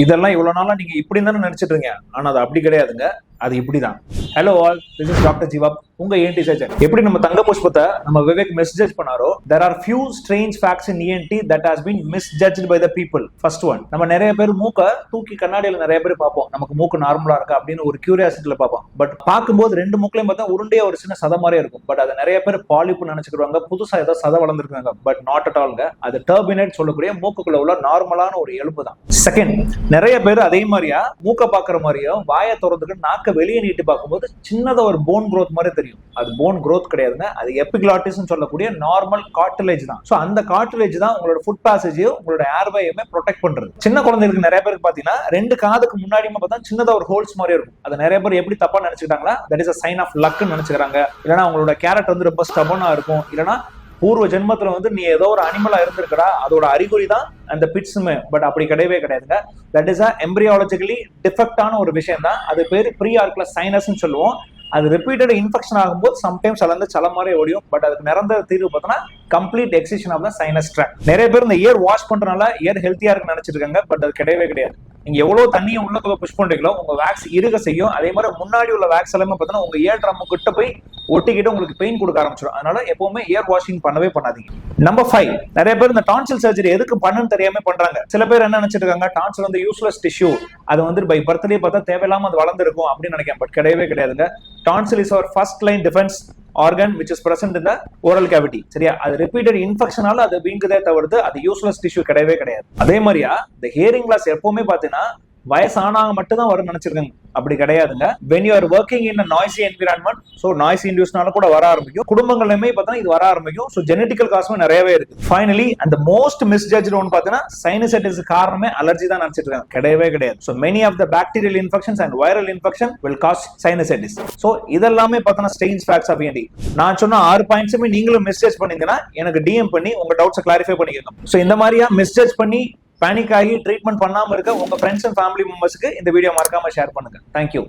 இதெல்லாம் இவ்வளவு நாளா நீங்க இப்படி தானே நினைச்சிட்டு இருக்கீங்க, ஆனா அது அப்படி கிடையாதுங்க. அது இப்படிதான். Hello all, this is doctor Jeeva, உங்க ENT சர்ஜன். எப்படி நம்ம தங்க புஷ்பத்தை நம்ம விவேக் மிஸ்ஜட்ஜ் பண்ணாரோ, there are few strange facts in ENT that has been misjudged by the people. First one, நம்ம நிறைய பேர் மூக்க தூக்கி கண்ணாடியில நிறைய பேர் பார்ப்போம், நமக்கு மூக்கு நார்மலா இருக்கா அப்படின்னு ஒரு கியூரியாசிட்டியில பார்ப்போம். பட் பார்க்கும்போது ரெண்டு மூக்களையும் பார்த்தா உருண்டையா ஒரு சின்ன சதை மாதிரி இருக்கும். பட் அதை நிறைய பேர் பாலிப்பு நினைச்சுக்கிறாங்க, புதுசா ஏதோ சதை வளர்ந்துருக்காங்க. பட் நாட் அட் ஆல்ங்க. அது டர்பினேட் சொல்லக்கூடிய மூக்குக்குள்ள உள்ள நார்மலான ஒரு எலும்பு தான். செகண்ட், நிறைய பேர் அதே மாதிரியா மூக்க பாக்குற மாதிரியும் வாயை திறந்துட்டு நாக்க வெளியே நீட்டி பார்க்கும்போது சின்னதா ஒரு போன் growth மாதிரி தெரியும். அது போன் growth கிடையாதுங்க, அது எபிகிளாட்டிஸ் சொல்லக்கூடிய நார்மல் கார்டிலேஜ் தான். சோ அந்த கார்டிலேஜ் தான் உங்களோட ஃபுட் பேசேஜையும் உங்களோட ஏர்வேயுமே ப்ரொடெக்ட் பண்றது. சின்ன குழந்தைகளுக்கு நிறைய பேருக்கு பாத்தீங்கன்னா ரெண்டு காதுக்கு முன்னாடியுமே பார்த்தா சின்னதா ஒரு ஹோல்ஸ் மாதிரி இருக்கும். அது நிறைய பேர் எப்படி தப்பா நினைச்சுக்கிட்டாங்களா, that is a sign of luck நினைச்சுக்கிறாங்க. இல்லைன்னா அவங்களோட கேரட் வந்து ரொம்ப ஸ்டபனா இருக்கும், இல்லைன்னா பூர்வ ஜென்மத்துல வந்து நீ ஏதோ ஒரு அனிமலா இருந்திருக்கா அதோட அறிகுறி தான் அந்த பிட்ஸுமே. பட் அப்படி கிடையவே கிடையாதுங்க. தட் இஸ் எம்பிரியாலஜிக்கலி டிஃபெக்டான ஒரு விஷயம் தான். அது பேர் ப்ரீ ஆர்குலர் சைனஸ்ன்னு சொல்லுவோம். அது ரிப்பீட்டட் இன்ஃபெக்ஷன் ஆகும்போது சம்டைம்ஸ் அது வந்து சல மாதிரி ஓடியும். பட் அதுக்கு நிரந்தர தீர்வு பார்த்தோன்னா complete excision of the sinus tract. நிறைய பேர் இந்த இயர் வாஷ் பண்றதுனால இயர் ஹெல்த்தியா இருக்குன்னு நினைச்சிருக்காங்க. பட் அது கிடையவே கிடையாது. நீங்க எவ்வளவு தண்ணியை உள்ளக்குள்ள புஷ் பண்றீங்களோ உங்க வேக்ஸ் இருக செய்யும். அதே மாதிரி முன்னாடி உள்ள வேக்ஸ் எல்லாமே பார்த்தோன்னா உங்க இயர் ட்ரம் கிட்ட போய் ஒட்டிக்கிட்டு உங்களுக்கு பெயின் கொடுக்க ஆரம்பிச்சிடும். அதனால எப்பவுமே இயர் வாஷிங் பண்ணவே பண்ணாதீங்க. நம்பர் 5, நிறைய பேர் இந்த டான்சில் சர்ஜரி எதுக்கு பண்ணுன்னு தெரியாம பண்றாங்க. சில பேர் என்ன நினைச்சிட்டு இருக்காங்க, டான்சில் வந்து யூஸ்லெஸ் டிஷ்யூ, அது வந்து பை பர்த்டே பார்த்தா தேவையில்லாம அது வளர்ந்துருக்கும் அப்படின்னு நினைக்கிறேன். பட் கிடையவே கிடையாதுங்க. Tonsil is our first line defence organ which is present in the oral cavity. சரியா, அது ரிப்பீட்டட் இன்ஃபெக்ஷனால அது வீங்குதே தவிர்த்து அது யூஸ்லெஸ் டிஷ்யூ கிடையவே கிடையாது. அதே மாதிரியா இந்த ஹியரிங் லாஸ் எப்பவுமே பாத்தீங்கன்னா வயசானாக மட்டும் தான் வரும்னு நினைச்சிருக்காங்க. அப்படி கிடையாதுங்க. when you are working in a noisy environment, so noise inducedனால கூட வர ஆரம்பிக்கும். குடும்பங்கள்லயுமே பார்த்தா இது வர ஆரம்பிக்கும். so genetical cause நிறையவே இருக்கு. finally and the most misjudged one பார்த்தா sinusitis காரணமே அலர்ஜி தான் நினைச்சிட்டு இருக்காங்க. கிடையவே கிடையாது. so many of the bacterial infections and viral infection will cause sinusitis. so இதெல்லாமே பார்த்தா strange facts of ENT. நான் சொன்ன 6 பாயிண்ட்ஸுமே நீங்களும் மிஸ்ஜட்ஜ் பண்ணீங்கன்னா எனக்கு DM பண்ணி உங்க டவுட்ஸை கிளாரிஃபை பண்ணிக்கோங்க. so இந்த மாதிரியா மிஸ்ஜட்ஜ் பண்ணி பேனிக் ஆகி ட்ரீட்மெண்ட் பண்ணாம இருக்க உங்க ஃப்ரெண்ட்ஸ் அண்ட் ஃபேமிலி மெம்பர்ஸ்க்கு இந்த வீடியோ மறக்காம ஷேர் பண்ணுங்க. தேங்க்யூ.